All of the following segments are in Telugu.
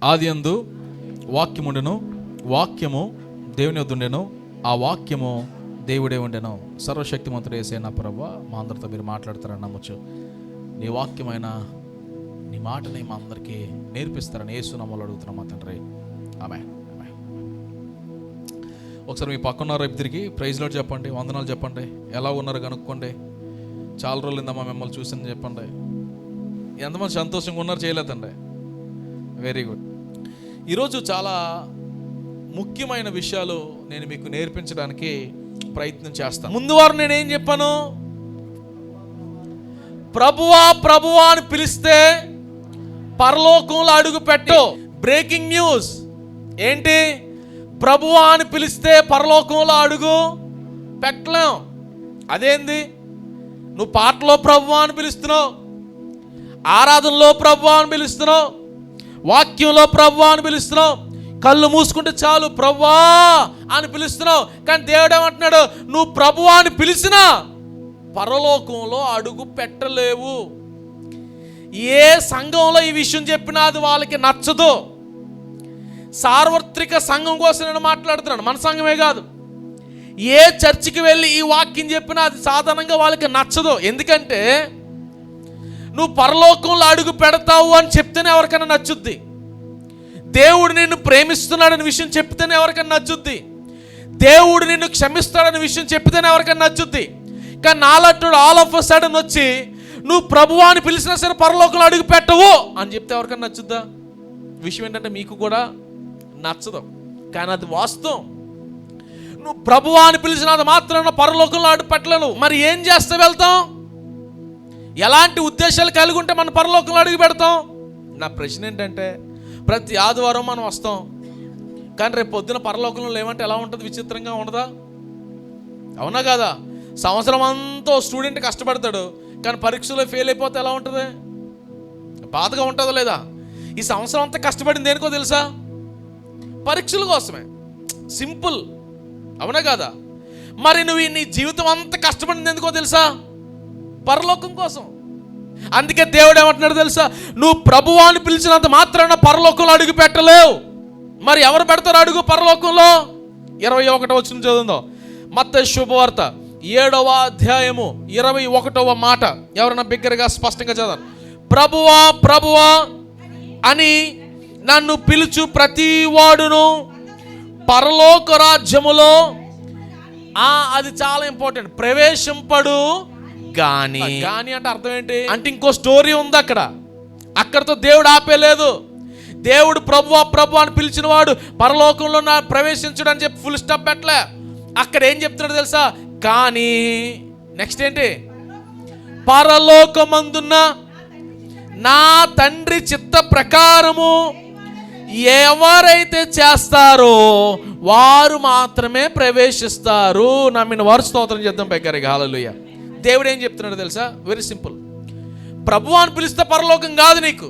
ఆదియందు వాక్యముండెను, వాక్యము దేవుని యొద్ద ఉండెను, ఆ వాక్యము దేవుడే ఉండెను. సర్వశక్తిమంతుడు యేసయ్య నా ప్రభువా, మా అందరితో మీరు మాట్లాడతారని నమ్మచ్చు. నీ వాక్యమైన నీ మాటని మా అందరికీ నేర్పిస్తారని యేసు నామములో అడుగుతున్నాం మా తండ్రి, ఆమేన్. ఒకసారి మీ పక్కన రేపు తిరిగి ప్రైజ్ లార్డ్ చెప్పండి, వందనాలు చెప్పండి, ఎలా ఉన్నారు కనుక్కోండి. చాలా రోజులైందమ్మా మిమ్మల్ని చూసింది చెప్పండి. ఎంతమంది సంతోషంగా ఉన్నారు చేయలేదండి? Very good. ఈరోజు చాలా ముఖ్యమైన విషయాలు నేను మీకు నేర్పించడానికి ప్రయత్నం చేస్తాను. ముందు వారు నేనేం చెప్పాను? ప్రభువా ప్రభువా అని పిలిస్తే పరలోకంలో అడుగు పెట్టు. బ్రేకింగ్ న్యూస్ ఏంటి? ప్రభువా అని పిలిస్తే పరలోకంలో అడుగు పెట్టలేం. అదేంది? నువ్వు పాటలో ప్రభువా అని పిలుస్తున్నావు, ఆరాధనలో ప్రభువా అని పిలుస్తున్నావు, వాక్యంలో ప్రభువా అని పిలుస్తున్నావు, కళ్ళు మూసుకుంటే చాలు ప్రభువా అని పిలుస్తున్నావు. కానీ దేవుడు ఏమంటున్నాడు? నువ్వు ప్రభువా అని పిలిచినా పరలోకంలో అడుగు పెట్టలేవు. ఏ సంఘంలో ఈ విషయం చెప్పినా అది వాళ్ళకి నచ్చదు. సార్వత్రిక సంఘం కోసం నేను మాట్లాడుతున్నాను, మన సంఘమే కాదు. ఏ చర్చికి వెళ్ళి ఈ వాక్యం చెప్పినా అది సాధారణంగా వాళ్ళకి నచ్చదు. ఎందుకంటే నువ్వు పరలోకంలో అడుగు పెడతావు అని చెప్తేనే ఎవరికైనా నచ్చుద్ది. దేవుడు నిన్ను ప్రేమిస్తున్నాడనే విషయం చెప్తేనే ఎవరికైనా నచ్చుద్ది. దేవుడు నిన్ను క్షమిస్తాడనే విషయం చెప్తేనే ఎవరికైనా నచ్చుద్ది. కానీ నాలంటుడు ఆల్ ఆఫ్ అ సడన్ వచ్చి నువ్వు ప్రభువా అని పిలిచినా సరే పరలోకంలో అడుగు పెట్టవు అని చెప్తే ఎవరికైనా నచ్చుద్దా? విషయం ఏంటంటే మీకు కూడా నచ్చదు, కానీ అది వాస్తవం. నువ్వు ప్రభువా అని పిలిచినంత మాత్రాన పరలోకంలో అడుగు పెట్టలేవు. మరి ఏం చేస్తే వెళ్తాం? ఎలాంటి ఉద్దేశాలు కలిగి ఉంటే మన పరలోకంలో అడుగు పెడతాం? నా ప్రశ్న ఏంటంటే, ప్రతి ఆదివారం మనం వస్తాం, కానీ రేపు పొద్దున పరలోకంలో లేవంటే ఎలా ఉంటుంది? విచిత్రంగా ఉండదా? అవునా కాదా? సంవత్సరం అంతా స్టూడెంట్ కష్టపడతాడు, కానీ పరీక్షలో ఫెయిల్ అయిపోతే ఎలా ఉంటుంది? బాధగా ఉంటుందా లేదా? ఈ సంవత్సరం అంతా కష్టపడింది దేనికో తెలుసా? పరీక్షల కోసమే. సింపుల్, అవునా కాదా? మరి నువ్వు నీ జీవితం అంతా కష్టపడింది ఎందుకో తెలుసా? పరలోకం కోసం. అందుకే దేవుడు ఏమంటున్నాడు తెలుసా? నువ్వు ప్రభువా అని పిలిచినంత మాత్రాన పరలోకంలో అడుగు పెట్టలేవు. మరి ఎవరు పెడతారు అడుగు పరలోకంలో? 21వ వచనం చదువుదాం. మత్తయి శుభవార్త 7వ అధ్యాయము 21వ మాట. ఎవరైనా బిగ్గరగా స్పష్టంగా చదవండి. ప్రభువా ప్రభువా అని నన్ను పిలుచు ప్రతి వాడును పరలోక రాజ్యములో, అది చాలా ఇంపార్టెంట్, ప్రవేశింపడు గాని. గాని అంటే అర్థం ఏంటి? అంటే ఇంకో స్టోరీ ఉంది అక్కడ. అక్కడతో దేవుడు ఆపేలేదు. దేవుడు ప్రభువా ప్రభువా అని పిలిచిన వాడు పరలోకంలో ప్రవేశించడు అని చెప్పి ఫుల్ స్టాప్ పెట్టలే. అక్కడ ఏం చెప్తున్నాడు తెలుసా? కానీ నెక్స్ట్ ఏంటి? పరలోకమందున్న నా తండ్రి చిత్త ప్రకారము ఎవరైతే చేస్తారో వారు మాత్రమే ప్రవేశిస్తారు. నమ్మిన వారు స్తోత్రం చేద్దాం పైకరిగా. హల్లెలూయా. దేవుడు ఏం చెప్తున్నాడు తెలుసా? Very simple. ప్రభువా అని పిలిస్తే పరలోకం కాదు నీకు.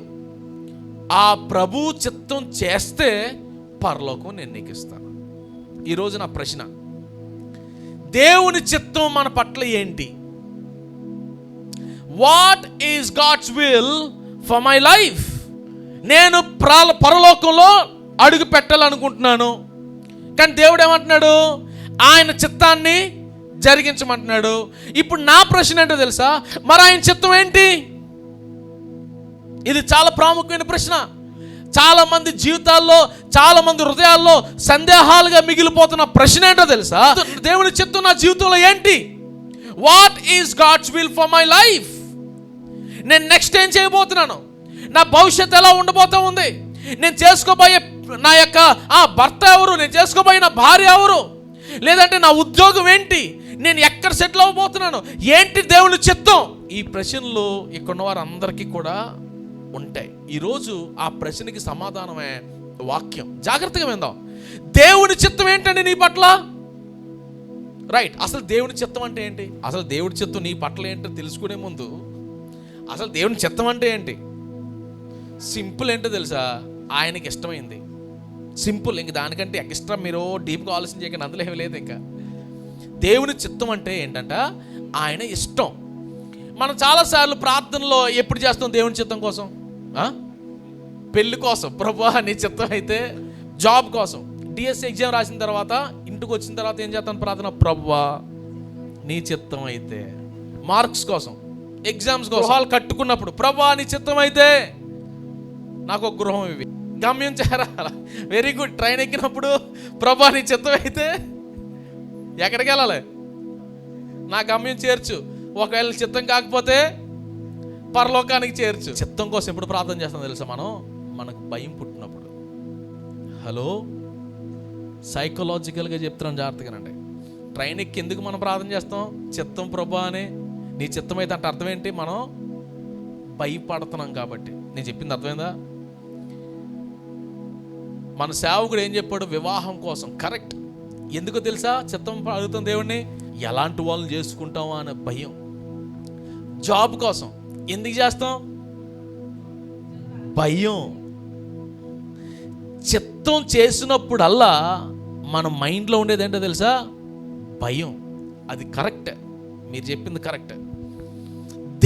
ఆ ప్రభు చిత్తం చేస్తే పరలోకం నేను నీకు ఇస్తాను. ఈరోజు నా ప్రశ్న, దేవుని చిత్తం మన పట్ల ఏంటి? What is God's will for my life? నేను పరలోకంలో అడుగు పెట్టాలనుకుంటున్నాను, కానీ దేవుడు ఏమంటున్నాడు? ఆయన చిత్తాన్ని జరిగించమంటున్నాడు. ఇప్పుడు నా ప్రశ్న ఏంటో తెలుసా? మరి ఆయన చిత్తం ఏంటి? ఇది చాలా ప్రాముఖ్యమైన ప్రశ్న. చాలా మంది జీవితాల్లో, చాలా మంది హృదయాల్లో సందేహాలుగా మిగిలిపోతున్న ప్రశ్న ఏంటో తెలుసా? దేవుని చిత్తం నా జీవితంలో ఏంటి? What is God's will for my life? నేను నెక్స్ట్ ఏం చేయబోతున్నాను? నా భవిష్యత్తు ఎలా ఉండబోతా ఉంది? నేను చేసుకోబోయే నా యొక్క భర్త ఎవరు? నేను చేసుకోబోయే నా భార్య ఎవరు? లేదంటే నా ఉద్యోగం ఏంటి? నేను ఎక్కడ సెటిల్ అవ్వబోతున్నాను? ఏంటి దేవుని చిత్తం? ఈ ప్రశ్నలు ఇక్కడున్న వారందరికీ కూడా ఉంటాయి. ఈరోజు ఆ ప్రశ్నకి సమాధానమే వాక్యం. జాగ్రత్తగా విందాం. దేవుని చిత్తం ఏంటండి నీ పట్ల? రైట్. అసలు దేవుని చిత్తం అంటే ఏంటి? అసలు దేవుడి చిత్తం నీ పట్ల ఏంటో తెలుసుకునే ముందు అసలు దేవుని చిత్తం అంటే ఏంటి? సింపుల్ ఏంటో తెలుసా? ఆయనకి ఇష్టమైంది. సింపుల్. ఇంక దానికంటే ఎక్స్ట్రా మీరు డీప్గా ఆలోచన చేయకండి, అందులో ఏమీ లేదు. ఇంకా దేవుని చిత్తం అంటే ఏంటంట? ఆయన ఇష్టం. మనం చాలాసార్లు ప్రార్థనలో ఎప్పుడు చేస్తాం దేవుని చిత్తం కోసం? పెళ్లి కోసం ప్రభువా నీ చిత్తం అయితే, జాబ్ కోసం, డిఎస్సి ఎగ్జామ్ రాసిన తర్వాత ఇంటికి వచ్చిన తర్వాత ఏం చేస్తాను ప్రార్థన, ప్రభువా నీ చిత్తం అయితే. మార్క్స్ కోసం, ఎగ్జామ్స్ కోసం, గృహాలు కట్టుకున్నప్పుడు ప్రభువా నీ చిత్తం అయితే నాకు ఒక గృహం ఇవి. గమ్యం చేరాలి, వెరీ గుడ్. ట్రైన్ ఎక్కినప్పుడు ప్రభువా నీ చిత్తం అయితే ఎక్కడికి వెళ్ళాలి, నా గమ్యం చేర్చు. ఒకవేళ చిత్తం కాకపోతే పరలోకానికి చేర్చు. చిత్తం కోసం ఎప్పుడు ప్రార్థన చేస్తాం తెలుసా మనం? మనకు భయం పుట్టినప్పుడు. హలో, సైకలాజికల్గా చెప్తున్నాను జాగ్రత్తగానండి. ట్రైన్ ఎక్కి ఎందుకు మనం ప్రార్థన చేస్తాం? చిత్తం ప్రభువా అని, నీ చిత్తం అయితే అంటే అర్థం ఏంటి? మనం భయపడుతున్నాం కాబట్టి. నేను చెప్పింది అర్థమైందా? మన సేవకుడు ఏం చెప్పాడు? వివాహం కోసం. కరెక్ట్. ఎందుకో తెలుసా చిత్తం అడుగుతాం దేవుణ్ణి? ఎలాంటి వాళ్ళని చేసుకుంటామా అనే భయం. జాబ్ కోసం ఎందుకు చేస్తాం? భయం. చిత్తం చేసినప్పుడల్లా మన మైండ్లో ఉండేది ఏంటో తెలుసా? భయం. అది కరెక్ట్, మీరు చెప్పింది కరెక్ట్.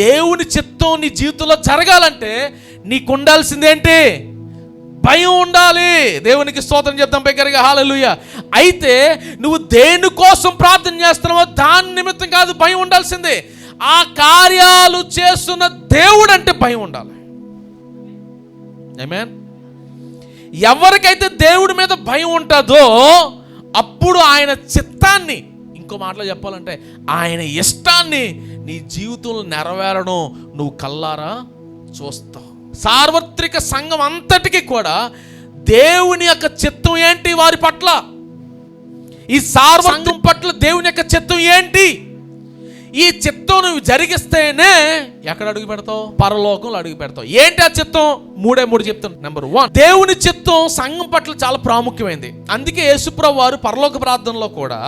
దేవుని చిత్తం నీ జీవితంలో జరగాలంటే నీకు ఉండాల్సిందేంటి? భయం ఉండాలి. దేవునికి స్తోత్రం చెప్తాం బిగ్గరగా, హల్లెలూయా. అయితే నువ్వు దేనికోసం ప్రార్థన చేస్తున్నావో దాని నిమిత్తం కాదు భయం ఉండాల్సిందే. ఆ కార్యాలు చేస్తున్న దేవుడు అంటే భయం ఉండాలి. ఆమేన్. ఎవరికైతే దేవుడి మీద భయం ఉంటుందో అప్పుడు ఆయన చిత్తాన్ని, ఇంకో మాటలో చెప్పాలంటే ఆయన ఇష్టాన్ని నీ జీవితంలో నెరవేరడం నువ్వు కల్లారా చూస్తావు. సార్వత్రిక సంఘం అంతటికి కూడా దేవుని యొక్క చిత్తం ఏంటి వారి పట్ల? ఈ సంఘం పట్ల దేవుని యొక్క చిత్తం ఏంటి? ఈ చిత్తం నువ్వు జరిగిస్తేనే ఎక్కడ అడుగు పెడతావు? పరలోకంలో అడుగు పెడతావు. ఏంటి ఆ చిత్తం? మూడు చెప్తాను. నెంబర్ 1, దేవుని చిత్తం సంఘం పట్ల చాలా ప్రాముఖ్యమైనది. అందుకే యేసుప్రభువు వారు పరలోక ప్రార్థనలో కూడా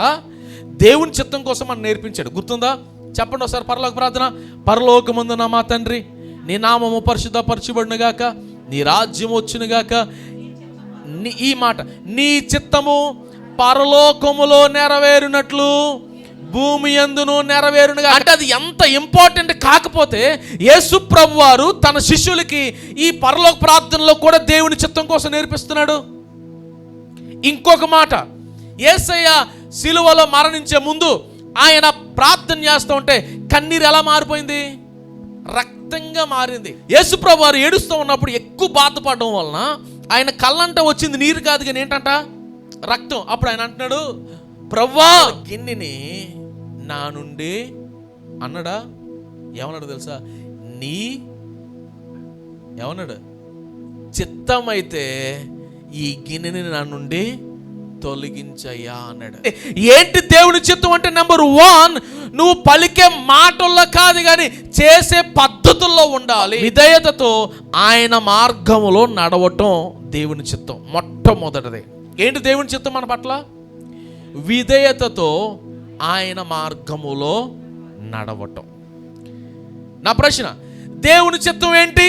దేవుని చిత్తం కోసం మనం నేర్పించాడు. గుర్తుందా? చెప్పండి ఒకసారి పరలోక ప్రార్థన. పరలోకమందున్న మా తండ్రి, నీ నామము పరిశుద్ధపరచబడునుగాక, నీ రాజ్యం వచ్చునుగాక. ఈ మాట, నీ చిత్తము పరలోకములో నెరవేరునట్లు భూమి యందును నెరవేరునుగా. అంటే అది ఎంత ఇంపార్టెంట్ కాకపోతే యేసు ప్రభువు వారు తన శిష్యులకి ఈ పరలోక ప్రార్థనలో కూడా దేవుని చిత్తం కోసం నేర్పిస్తున్నాడు. ఇంకొక మాట, యేసయ్య సిలువలో మరణించే ముందు ఆయన ప్రార్థన చేస్తూ ఉంటే కన్నీరు ఎలా మారిపోయింది? రక్తంగా మారింది. యేసు ప్రభువు వారు ఏడుస్తూ ఉన్నప్పుడు ఎక్కువ బాధపడడం వలన ఆయన కళ్ళంట వచ్చింది నీరు కాదు కానీ ఏంటంట? రక్తం. అప్పుడు ఆయన అంటున్నాడు, ప్రభువా గిన్నెని నా నుండి అన్నాడా? ఏమన్నాడు తెలుసా? నీ ఏమన్నాడు? చిత్తమైతే ఈ గిన్నెని నా నుండి తొలగించయ్యా అన్నాడు. ఏంటి దేవుని చిత్తం అంటే? నెంబర్ 1, నువ్వు పలికే మాటల్లో కాదు కానీ చేసే పద్ధతుల్లో ఉండాలి. విధేయతతో ఆయన మార్గములో నడవటం దేవుని చిత్తం. మొట్టమొదటిది ఏంటి దేవుని చిత్తం మన పట్ల? విధేయతతో ఆయన మార్గములో నడవటం. నా ప్రశ్న, దేవుని చిత్తం ఏంటి?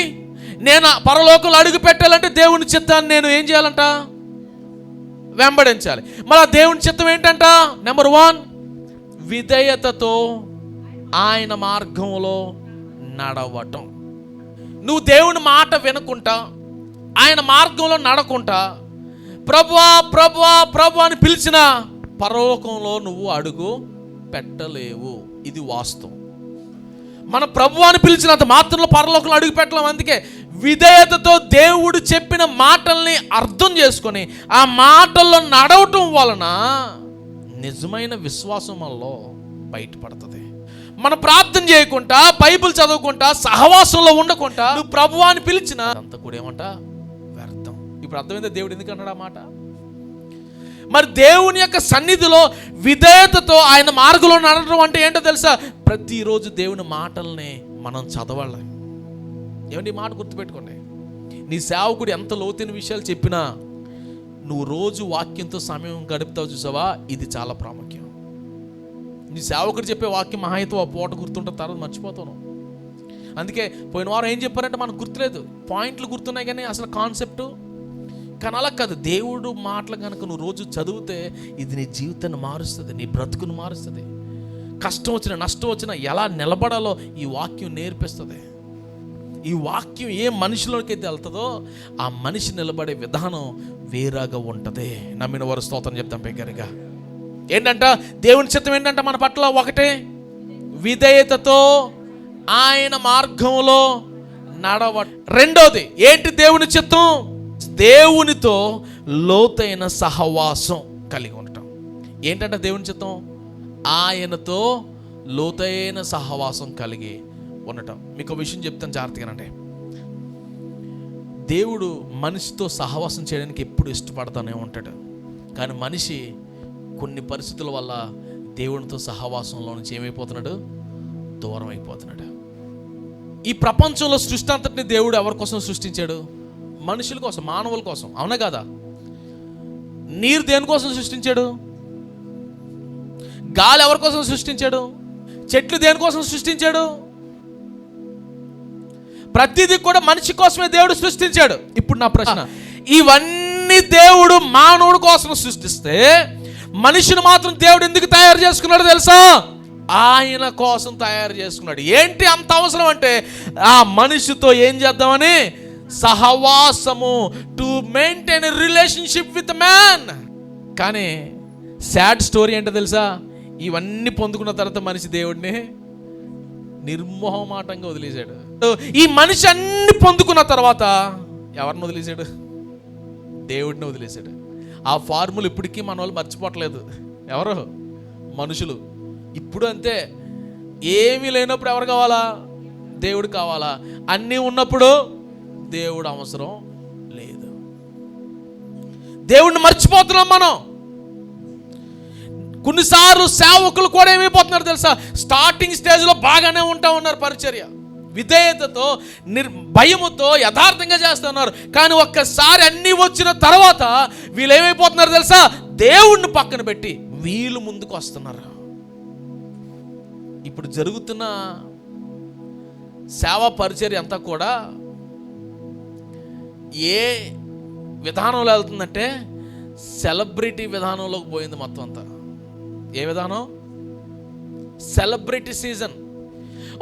నేను పరలోకంలో అడుగు పెట్టాలంటే దేవుని చిత్తాన్ని నేను ఏం చేయాలంట? వెంబడించాలి. మళ్ళా దేవుని చిత్తం ఏంటంట? నెంబర్ 1, విధేయతతో ఆయన మార్గంలో నడవటం. నువ్వు దేవుని మాట వినకుంటా, ఆయన మార్గంలో నడకుంటా, ప్రభువా ప్రభువా ప్రభు అని పిలిచిన పరలోకంలో నువ్వు అడుగు పెట్టలేవు. ఇది వాస్తవం. మన ప్రభువాని పిలిచినంత మాత్రంలో పరలోకంలో అడుగు పెట్టలేము. అందుకే విధేయతతో దేవుడు చెప్పిన మాటల్ని అర్థం చేసుకొని ఆ మాటల్లో నడవటం వలన నిజమైన విశ్వాసం మనలో బయటపడుతుంది. మనం ప్రార్థన చేయకుండా, బైబిల్ చదవకుండా, సహవాసంలో ఉండకుండా నువ్వు ప్రభువాని పిలిచిన అంత కూడా ఏమంట? వ్యర్థం. ఇప్పుడు అర్థమైందా దేవుడు ఎందుకు అన్నాడు ఆ మాట? మరి దేవుని యొక్క సన్నిధిలో విధేయతతో ఆయన మార్గంలో నడవడం అంటే ఏంటో తెలుసా? ప్రతిరోజు దేవుని మాటల్ని మనం చదవాలి. ఏమంటే ఈ మాట గుర్తుపెట్టుకోండి. నీ సేవకుడు ఎంత లోతైన విషయాలు చెప్పినా నువ్వు రోజు వాక్యంతో సమయం గడుపుతావు చూసావా, ఇది చాలా ప్రాముఖ్యం. నీ సేవకుడు చెప్పే వాక్యం మహాయితో ఆ పూట గుర్తుంటుంది, తర్వాత మర్చిపోతాను. అందుకే పోయిన వారం ఏం చెప్పారంటే మనకు గుర్తులేదు, పాయింట్లు గుర్తున్నాయి కానీ అసలు కాన్సెప్ట్ కానీ అలా కాదు. దేవుడు మాటలు కనుక నువ్వు రోజు చదివితే ఇది నీ జీవితాన్ని మారుస్తుంది, నీ బ్రతుకును మారుస్తుంది. కష్టం వచ్చినా నష్టం వచ్చినా ఎలా నిలబడాలో ఈ వాక్యం నేర్పిస్తుంది. ఈ వాక్యం ఏ మనిషిలోకి అయితే వెళ్తుందో ఆ మనిషి నిలబడే విధానం వేరేగా ఉంటుంది. నమ్మిన వారు స్తోత్రం చెప్తాం బిగ్గరగా. ఏంటంట దేవుని చిత్తం ఏంటంట మన పట్ల? ఒకటే, విధేయతతో ఆయన మార్గంలో నడవ. రెండోది ఏంటి దేవుని చిత్తం? దేవునితో లోతైన సహవాసం కలిగి ఉండటం. ఏంటంటే దేవుని చిత్తం? ఆయనతో లోతైన సహవాసం కలిగి ఉండటం. మీకు ఒక విషయం చెప్తాను జాగ్రత్తగానండి. దేవుడు మనిషితో సహవాసం చేయడానికి ఎప్పుడు ఇష్టపడతానే ఉంటాడు. కానీ మనిషి కొన్ని పరిస్థితుల వల్ల దేవునితో సహవాసంలో నుంచి ఏమైపోతున్నాడు? దూరం అయిపోతున్నాడు. ఈ ప్రపంచంలో సృష్టి అంతటిని దేవుడు ఎవరి కోసం సృష్టించాడు? మనుషుల కోసం, మానవుల కోసం. అవునా కదా? నీరు దేనికోసం సృష్టించాడు? గాలి ఎవరి కోసం సృష్టించాడు? చెట్లు దేనికోసం సృష్టించాడు? ప్రతిదీ కూడా మనిషి కోసమే దేవుడు సృష్టించాడు. ఇప్పుడు నా ప్రశ్న, ఇవన్నీ దేవుడు మానవుడి కోసం సృష్టిస్తే మనిషిని మాత్రం దేవుడు ఎందుకు తయారు చేసుకున్నాడు తెలుసా? ఆయన కోసం తయారు చేసుకున్నాడు. ఏంటి అంత అవసరం అంటే, ఆ మనిషితో ఏం చేద్దామని? సహవాసము, to maintain relationship with man. కానీ సాడ్ స్టోరీ ఏంటో తెలుసా? ఇవన్నీ పొందుకున్న తర్వాత మనిషి దేవుడిని నిర్మోహమాటంగా వదిలేశాడు. ఈ మనిషి అన్ని పొందుకున్న తర్వాత ఎవరిని వదిలేశాడు? దేవుడిని వదిలేశాడు. ఆ ఫార్ములా ఇప్పటికీ మన వాళ్ళు మర్చిపోవట్లేదు. ఎవరు? మనుషులు. ఇప్పుడు అంతే. ఏమీ లేనప్పుడు ఎవరు కావాలా? దేవుడు కావాలా. అన్నీ ఉన్నప్పుడు దేవుడు అవసరం లేదు. దేవుడిని మర్చిపోతున్నాం మనం. కొన్నిసార్లు సేవకులు కూడా ఏమైపోతున్నారు తెలుసా? స్టార్టింగ్ స్టేజ్లో బాగానే ఉన్నారు, పరిచర్య విధేయతతో భయముతో యథార్థంగా చేస్తున్నారు. కానీ ఒక్కసారి అన్నీ వచ్చిన తర్వాత వీళ్ళు ఏమైపోతున్నారు తెలుసా? దేవుణ్ణి పక్కన పెట్టి వీళ్ళు ముందుకు వస్తున్నారు. ఇప్పుడు జరుగుతున్న సేవా పరిచర్య అంతా కూడా ఏ విధానంలో వెళ్తుందంటే సెలబ్రిటీ విధానంలోకి పోయింది మొత్తం అంతా. ఏ విధానం? Celebrity season.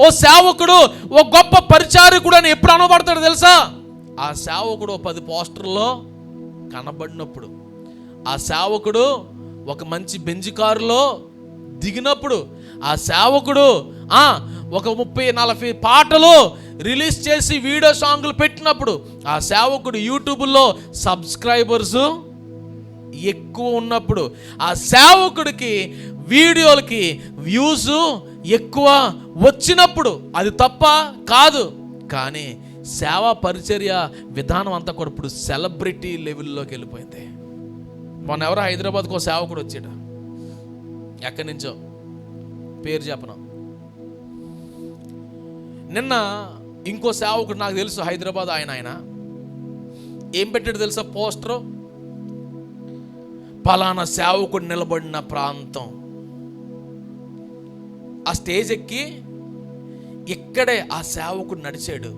ఓ సేవకుడు, ఓ గొప్ప పరిచారకుడు అని ఎప్పుడు అనబడతాడు తెలుసా? ఆ సేవకుడు 10 పోస్టర్లో కనబడినప్పుడు, ఆ సేవకుడు ఒక మంచి బెంజ్ కారులో దిగినప్పుడు, ఆ సేవకుడు ఒక 30-40 పాటలు రిలీజ్ చేసి వీడియో సాంగ్లు పెట్టినప్పుడు, ఆ సేవకుడు యూట్యూబ్లో సబ్స్క్రైబర్స్ ఎక్కువ ఉన్నప్పుడు, ఆ సేవకుడికి వీడియోలకి వ్యూస్ ఎక్కువ వచ్చినప్పుడు, అది తప్ప కాదు. కానీ సేవా పరిచర్య విధానం అంతా కూడా ఇప్పుడు సెలబ్రిటీ లెవెల్లోకి వెళ్ళిపోయింది. మొన్న ఎవరో హైదరాబాద్కు ఒక సేవకుడు వచ్చాడు. ఎక్కడి నుంచో, పేరు చెప్పను. నిన్న ఇంకో సేవకుడు నాకు తెలుసు, హైదరాబాద్ ఆయన ఏం పెట్టాడు తెలుసా? పోస్టరు, పలానా సేవకుడు నిలబడిన ప్రాంతం. ఆ స్టేజ్ ఎక్కి ఇక్కడే ఆ సేవకుడు నడిచాడు.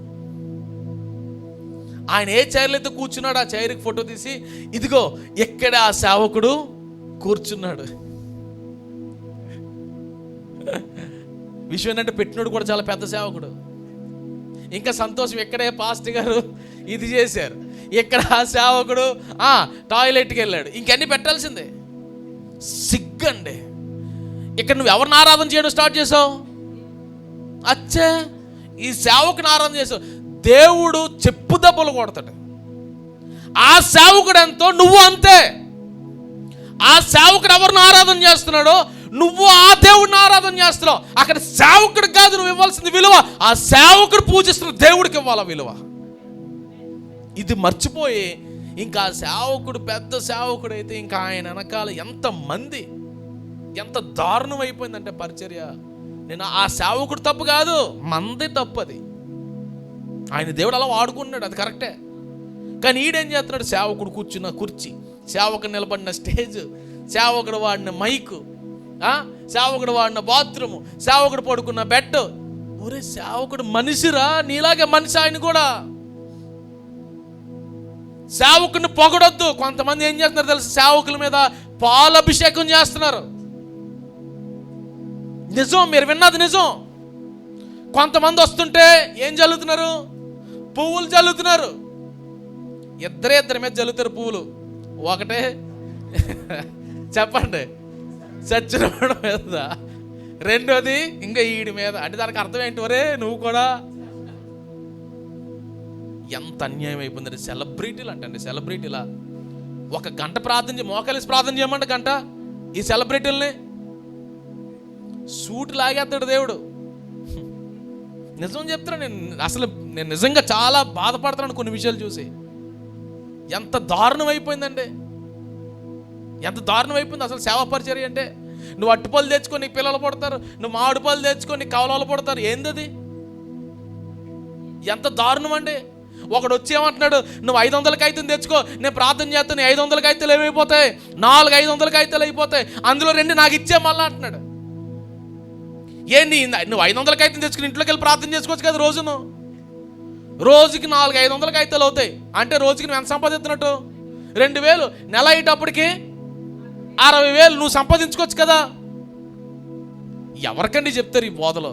ఆయన ఏ చైర్లో అయితే కూర్చున్నాడు, ఆ చైర్కి ఫోటో తీసి ఇదిగో ఇక్కడే ఆ సేవకుడు కూర్చున్నాడు. విషయం ఏంటంటే పెట్టినోడు కూడా చాలా పెద్ద సేవకుడు. ఇంకా సంతోషం, ఇక్కడే పాస్టర్ గారు ఇది చేశారు, ఇక్కడ ఆ సేవకుడు టాయిలెట్కి వెళ్ళాడు. ఇంకన్నీ పెట్టాల్సిందే. సిగ్గండి. ఇక్కడ నువ్వు ఎవరిని ఆరాధన చేయడం స్టార్ట్ చేసావు? అచ్చే, ఈ సేవకుని ఆరాధన చేసావు. దేవుడు చెప్పు దెబ్బలు కొడతాడు. ఆ సేవకుడు ఎంతో నువ్వు అంతే. ఆ సేవకుడు ఎవరిని ఆరాధన చేస్తున్నాడో నువ్వు ఆ దేవుడిని ఆరాధన చేస్తున్నావు. అక్కడ సేవకుడికి కాదు నువ్వు ఇవ్వాల్సింది విలువ, ఆ సేవకుడు పూజిస్తున్న దేవుడికి ఇవ్వాలా విలువ. ఇది మర్చిపోయి ఇంకా సేవకుడు పెద్ద సేవకుడు అయితే ఇంకా ఆయన వెనకాల ఎంతమంది, ఎంత దారుణం అయిపోయిందంటే పరిచర్య. నేను ఆ సేవకుడు తప్పు కాదు, మంది తప్పు. అది ఆయన దేవుడు అలా వాడుకున్నాడు, అది కరెక్టే. కానీ ఈడేం చేస్తున్నాడు? సేవకుడు కూర్చున్న కుర్చీ, సేవకుడు నిలబడిన స్టేజ్, సేవకుడు వాడిన మైకు, సేవకుడు వాడిన బాత్రూము, సేవకుడు పడుకున్న బెడ్. ఒరే సేవకుడు మనిషిరా, నీలాగే మనిషి ఆయన కూడా. సేవకుడిని పొగడొద్దు. కొంతమంది ఏం చేస్తున్నారు తెలుసు? సేవకుల మీద పాలభిషేకం చేస్తున్నారు. నిజం, మీరు విన్నది నిజం. కొంతమంది వస్తుంటే ఏం చల్లుతున్నారు? పువ్వులు చల్లుతున్నారు. ఇద్దరి మీద చల్లుతారు పువ్వులు. ఒకటే చెప్పండి చచ్చిన మీద, రెండోది ఇంకా ఈడి మీద. అంటే దానికి అర్థం ఏంటి? వరే నువ్వు కూడా. ఎంత అన్యాయం అయిపోయింది. సెలబ్రిటీలు అంటండి, సెలబ్రిటీలా. ఒక గంట ప్రార్థన మోకాలేసి ప్రార్థన చేయమంటే గంట. ఈ సెలబ్రిటీలని సూట్ లాగేస్తాడు దేవుడు. నిజం చెప్తున్నా, నేను నిజంగా చాలా బాధపడుతున్నాను కొన్ని విషయాలు చూసి. ఎంత దారుణం అయిపోయిందండి, ఎంత దారుణం అయిపోయింది అసలు సేవా పరిచర్య అంటే. నువ్వు అట్టుపళ్ళు తెచ్చుకొని నీకు పిల్లలు పుడతారు, నువ్వు మామిడి పళ్ళు తెచ్చుకొని నీకు కవలాలు పుడతారు. ఏందది? ఎంత దారుణం అండి. ఒకడు వచ్చి ఏమంటున్నాడు, నువ్వు 500 కాగితం తెచ్చుకో, నేను ప్రార్థన చేస్తాను, 500 కాగితాలు ఏమైపోతాయి, 4 500 కాగితాలు అయిపోతాయి, అందులో 2 నాకు ఇచ్చే మళ్ళా అంటున్నాడు. ఏంటి నువ్వు 500 కాగితం తెచ్చుకుని ఇంట్లోకి వెళ్ళి ప్రార్థన చేసుకోవచ్చు కదా. రోజుకి 4 500 కాగితాలు అవుతాయి అంటే రోజుకి నువ్వు ఎంత సంపాదిస్తున్నట్టు? 2000. నెల అయ్యేటప్పటికి 60,000 నువ్వు సంపాదించుకోవచ్చు కదా. ఎవరికండి చెప్తారు ఈ బోధలో?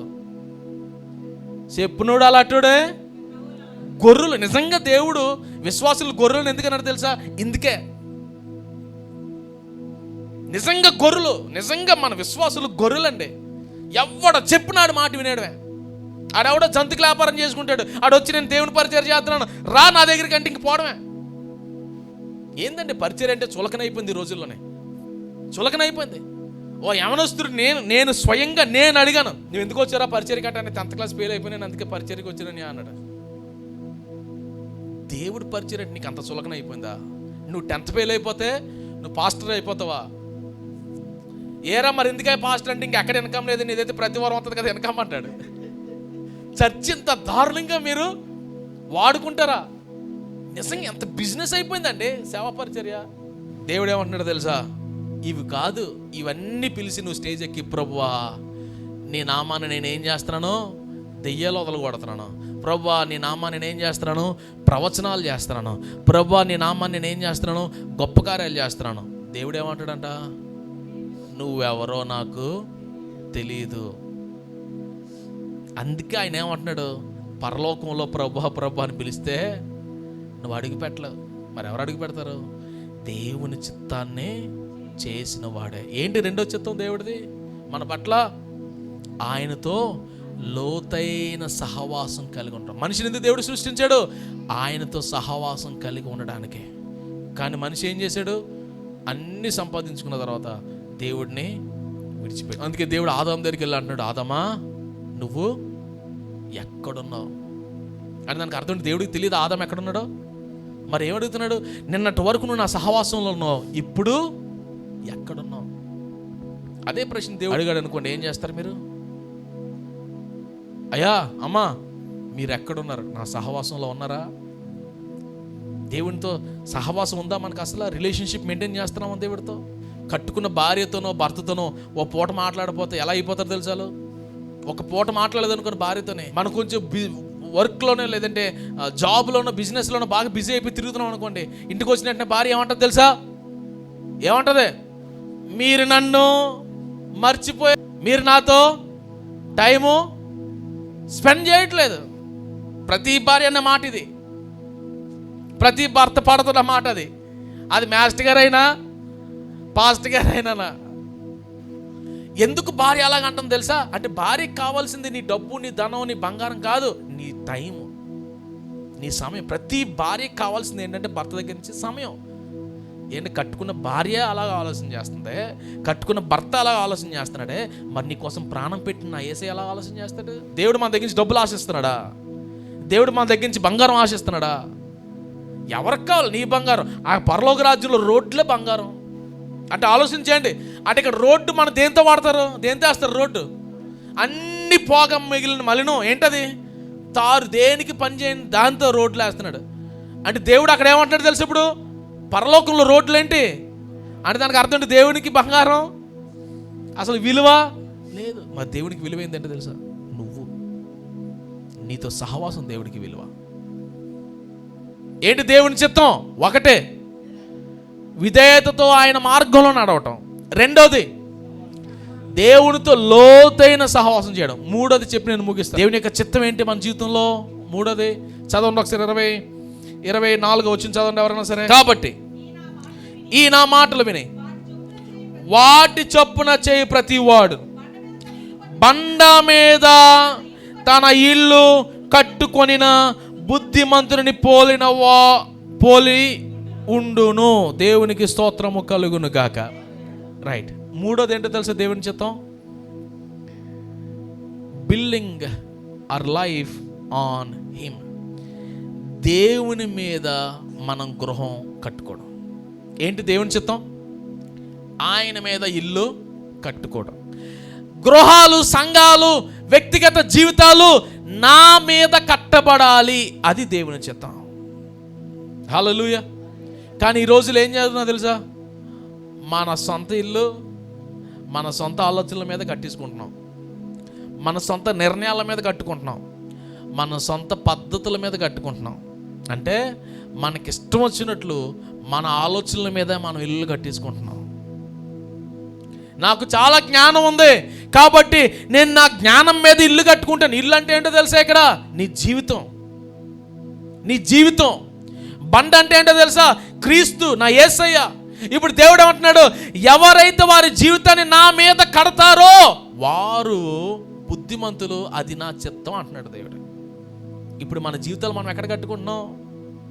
చెప్పునోడు అలాంటోడే. గొర్రెలు నిజంగా దేవుడు విశ్వాసులు గొర్రెలను ఎందుకన్నాడు తెలుసా? ఇందుకే. నిజంగా గొర్రెలు, నిజంగా మన విశ్వాసులు గొర్రెలండి. ఎవడ చెప్పినాడు మాట వినేయడమే. ఆడెవడో జంతుకు వ్యాపారం చేసుకుంటాడు, ఆడొచ్చి నేను దేవుని పరిచర్య చేస్తున్నాను రా నా దగ్గరికి అంటే ఇంక పోవడమే. ఏందండి పరిచర్య అంటే? చులకనైపోయింది ఈ రోజుల్లోనే, చులకనైపోయింది. ఓ యవనస్తుడు నేను స్వయంగా నేను అడిగాను, నువ్వు ఎందుకు వచ్చారా పరిచర్యకి అంటే? 10th క్లాస్ ఫెయిల్ అయిపోయినాను అందుకే పరిచర్యకి వచ్చానని అన్నాడు. దేవుడు పరిచర్య అంటే నీకు అంత చులకన అయిపోయిందా? నువ్వు 10th ఫెయిల్ అయిపోతే నువ్వు పాస్టర్ అయిపోతావా? ఏరా మరి ఎందుకే పాస్టర్ అంటే ఇంకెక్కడ ఇన్కమ్ లేదు, నీదైతే ప్రతి వారం వస్తుంది కదా ఇన్కమ్ అంటాడు. చర్చ్ ఇంత దారుణంగా మీరు వాడుకుంటారా? నిజంగా ఎంత బిజినెస్ అయిపోయిందండి సేవా పరిచర్య. దేవుడు ఏమంటున్నాడు తెలుసా? ఇవి కాదు, ఇవన్నీ పిలిచి నువ్వు స్టేజ్ ఎక్కి, ప్రభువా నీ నామాన్ని నేనేం చేస్తున్నాను? దెయ్యాలు వదలగొడుతున్నాను. ప్రభువా నీ నామాన్ని నేనేం చేస్తున్నాను? ప్రవచనాలు చేస్తున్నాను. ప్రభువా నీ నామాన్ని నేనేం చేస్తున్నాను? గొప్ప కార్యాలు చేస్తున్నాను. దేవుడు ఏమంటాడంట? నువ్వెవరో నాకు తెలీదు. అందుకే ఆయన ఏమంటున్నాడు? పరలోకంలో ప్రభు అని పిలిస్తే నువ్వు అడుగు పెట్టలేవు. మరి ఎవరు అడుగు పెడతారు? దేవుని చిత్తాన్ని చేసిన వాడే. ఏంటి రెండో చిత్తం దేవుడిది మన పట్ల? ఆయనతో లోతైన సహవాసం కలిగి ఉంటాం. మనిషిని ఎందుకు దేవుడు సృష్టించాడు? ఆయనతో సహవాసం కలిగి ఉండడానికే. కానీ మనిషి ఏం చేశాడు? అన్నీ సంపాదించుకున్న తర్వాత దేవుడిని విడిచిపెట్టాడు. అందుకే దేవుడు ఆదాము దగ్గరికి వెళ్ళి అంటున్నాడు, ఆదామా నువ్వు ఎక్కడున్నావు అని. దానికి అర్థం దేవుడికి తెలియదు ఆదాము ఎక్కడున్నాడో. మరి ఏమడుగుతున్నాడు? నిన్నటి వరకు నువ్వు నా సహవాసంలో ఉన్నావు, ఇప్పుడు ఎక్కడున్నావు? అదే ప్రశ్న దేవుడు అడిగాడు అనుకోండి, ఏం చేస్తారు మీరు? అయ్యా అమ్మా మీరు ఎక్కడున్నారు? నా సహవాసంలో ఉన్నారా? దేవునితో సహవాసం ఉందా మనకు? అసలు రిలేషన్షిప్ మెయింటైన్ చేస్తున్నామా దేవుడితో? కట్టుకున్న భార్యతోనో భర్తతోనో ఓ పూట మాట్లాడపోతే ఎలా అయిపోతారు తెలుసా? ఒక పూట మాట్లాడదనుకున్న భార్యతోనే మనం కొంచెం వర్క్లోనే లేదంటే జాబ్లోనో బిజినెస్లోనో బాగా బిజీ అయిపోయి తిరుగుతున్నాం అనుకోండి, ఇంటికి వచ్చినట్టు భార్య ఏమంటుంది తెలుసా? ఏమంటుంది? మీరు నన్ను మర్చిపోయి, మీరు నాతో టైము స్పెండ్ చేయట్లేదు. ప్రతి భార్య అన్న మాట ఇది, ప్రతి భర్త పడుతున్న మాట అది. అది మాస్టర్ గారైనా పాస్టర్ గారైనా. ఎందుకు భార్య అలాగంటుంది తెలుసా? అంటే భార్యకి కావాల్సింది నీ డబ్బు, నీ ధనం, నీ బంగారం కాదు, నీ టైము, నీ సమయం. ప్రతి భార్యకి కావాల్సింది ఏంటంటే భర్త దగ్గర నుంచి సమయం. ఏంటి కట్టుకున్న భార్య అలాగ ఆలోచన చేస్తుంది, కట్టుకున్న భర్త అలాగ ఆలోచన చేస్తున్నాడే, మరి నీ కోసం ప్రాణం పెట్టిన యేసయ్య ఎలా ఆలోచన చేస్తాడు? దేవుడు మన దగ్గర నుంచి డబ్బులు ఆశిస్తున్నాడా? దేవుడు మన దగ్గర నుంచి బంగారం ఆశిస్తున్నాడా? ఎవరికి కావాలి నీ బంగారం? ఆ పరలోక రాజ్యంలో రోడ్లే బంగారం. అంటే ఆలోచించండి. అంటే ఇక్కడ రోడ్డు మన దేంతో వాడతారు? దేంతో వేస్తారు రోడ్డు? అన్ని పోగ మిగిలిన మలినం ఏంటది? తారు. దేనికి పని చేయని దాంతో రోడ్లు వేస్తున్నాడు. అంటే దేవుడు అక్కడ ఏమంటున్నాడు తెలుసు? ఇప్పుడు పరలోకంలో రోడ్లు ఏంటి అంటే దానికి అర్థం ఏంటి? దేవునికి బంగారం అసలు విలువ లేదు. మరి దేవునికి విలువ ఏంటంటే తెలుసా? నువ్వు, నీతో సహవాసం దేవుడికి విలువ. ఏంటి దేవుని చిత్తం? ఒకటే విధేయతతో ఆయన మార్గంలో నడవటం, రెండోది దేవునితో లోతైన సహవాసం చేయడం, మూడోది చెప్పి నేను ముగిస్తాను. దేవుని యొక్క చిత్తం ఏంటి మన జీవితంలో? మూడోది చదవండి ఒకసారి 24 వచ్చింది చదవండి ఎవరైనా సరే. కాబట్టి ఈ నా మాటలు విని వాటి చొప్పున చేయి ప్రతివాడు బండ మీద తన ఇల్లు కట్టుకొనిన బుద్ధిమంతుని పోలి ఉండును. దేవునికి స్తోత్రము కలుగును గాక. రైట్. మూడోది ఏంటో తెలుసా దేవుని చిత్తం? Building our life on him. దేవుని మీద మనం గృహం కట్టుకోవడం. ఏంటి దేవుని చిత్తం? ఆయన మీద ఇల్లు కట్టుకోవడం. గృహాలు, సంఘాలు, వ్యక్తిగత జీవితాలు నా మీద కట్టబడాలి, అది దేవుని చిత్తం. హల్లెలూయా. కానీ ఈ రోజులు ఏం చేస్తున్నా తెలుసా? మన సొంత ఇల్లు మన సొంత ఆలోచనల మీద కట్టేసుకుంటున్నాం, మన సొంత నిర్ణయాల మీద కట్టుకుంటున్నాం, మన సొంత పద్ధతుల మీద కట్టుకుంటున్నాం. అంటే మనకిష్టం వచ్చినట్లు మన ఆలోచనల మీద మనం ఇల్లు కట్టేసుకుంటున్నాం. నాకు చాలా జ్ఞానం ఉంది కాబట్టి నేను నా జ్ఞానం మీద ఇల్లు కట్టుకుంటాను. ఇల్లు అంటే ఏంటో తెలుసా? ఇక్కడ నీ జీవితం. నీ జీవితం. బండ అంటే ఏంటో తెలుసా? క్రీస్తు, నా యేసయ్య. ఇప్పుడు దేవుడు ఏమంటున్నాడు? ఎవరైతే వారి జీవితాన్ని నా మీద కడతారో వారు బుద్ధిమంతులు, అది నా చిత్తం అంటున్నాడు దేవుడు. ఇప్పుడు మన జీవితాలు మనం ఎక్కడ కట్టుకుంటున్నాం?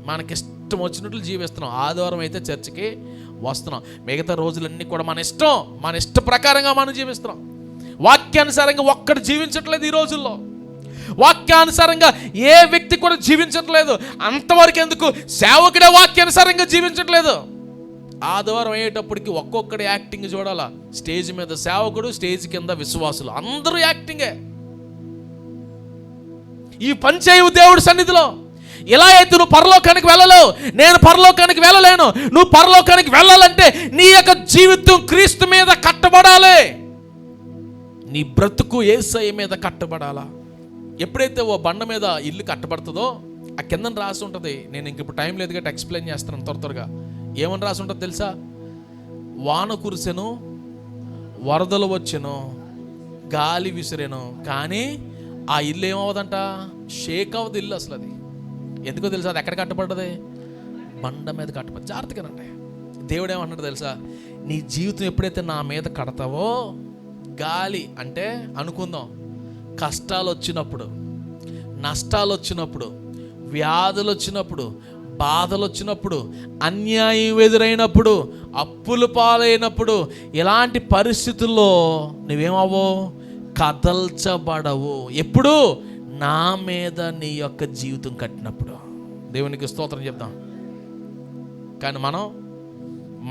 మనకిష్టం వచ్చినట్లు జీవిస్తున్నాం. ఆదివారం అయితే చర్చికి వస్తున్నాం, మిగతా రోజులన్నీ కూడా మన ఇష్ట ప్రకారంగా మనం జీవిస్తున్నాం. వాక్యానుసారంగా ఒక్కడు జీవించట్లేదు ఈ రోజుల్లో. వాక్యానుసారంగా ఏ వ్యక్తి కూడా జీవించట్లేదు. అంతవరకు ఎందుకు, సేవకుడే వాక్యానుసారంగా జీవించట్లేదు. ఆదివారం అయ్యేటప్పటికి ఒక్కొక్కడి యాక్టింగ్ చూడాలా. స్టేజ్ మీద సేవకుడు, స్టేజ్ కింద విశ్వాసులు, అందరూ యాక్టింగే. ఈ పని చేయవు దేవుడి సన్నిధిలో. ఇలా అయితే నువ్వు పరలోకానికి వెళ్ళలేవు, నేను పరలోకానికి వెళ్ళలేను. నువ్వు పరలోకానికి వెళ్ళాలంటే నీ యొక్క జీవితం క్రీస్తు మీద కట్టబడాలి. నీ బ్రతుకు యేసయ్య మీద కట్టబడాలా. ఎప్పుడైతే ఓ బండ మీద ఇల్లు కట్టబడుతుందో ఆ కింద రాసి ఉంటుంది. నేను ఇంక ఇప్పుడు టైం లేదు కాబట్టి ఎక్స్ప్లెయిన్ చేస్తున్నాను త్వరగా. ఏమని రాసి ఉంటుంది తెలుసా? వాన కురిసెను, వరదలు వచ్చెను, గాలి విసిరెను, కానీ ఆ ఇల్లు ఏమవుదంట? షేక్ అవ్వదు ఇల్లు అసలు. అది ఎందుకో తెలుసా? అది ఎక్కడ కట్టబడ్డది? బండ మీద కట్టబడి. జాగ్రత్తగానండి. దేవుడు ఏమన్నాడు తెలుసా? నీ జీవితం ఎప్పుడైతే నా మీద కడతావో, గాలి అంటే అనుకుందాం, కష్టాలు వచ్చినప్పుడు, నష్టాలు వచ్చినప్పుడు, వ్యాధులు వచ్చినప్పుడు, బాధలు వచ్చినప్పుడు, అన్యాయం ఎదురైనప్పుడు, అప్పులు పాలైనప్పుడు, ఇలాంటి పరిస్థితుల్లో నువ్వేమవో? కదల్చబడవు. ఎప్పుడు? నా మీద నీ యొక్క జీవితం కట్టినప్పుడు. దేవునికి స్తోత్రం చెప్తాం. కానీ మనం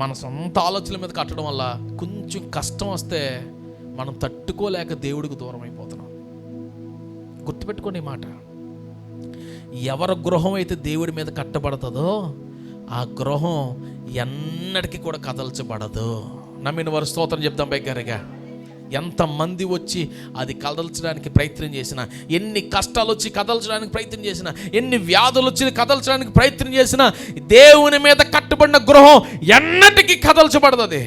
మన సొంత ఆలోచనల మీద కట్టడం వల్ల కొంచెం కష్టం వస్తే మనం తట్టుకోలేక దేవుడికి దూరం అయిపోతున్నాం. గుర్తుపెట్టుకోండి ఈ మాట. ఎవరి గృహం అయితే దేవుడి మీద కట్టబడుతుందో ఆ గృహం ఎన్నటికీ కూడా కదల్చబడదు. నమ్మిన వారు స్తోత్రం చెప్తాం బెగ్గరగా. ఎంతమంది వచ్చి అది కదల్చడానికి ప్రయత్నం చేసినా, ఎన్ని కష్టాలు వచ్చి కదల్చడానికి ప్రయత్నం చేసినా, ఎన్ని వ్యాధులు వచ్చి కదల్చడానికి ప్రయత్నం చేసినా, దేవుని మీద కట్టబడిన గృహం ఎన్నటికీ కదల్చబడదు.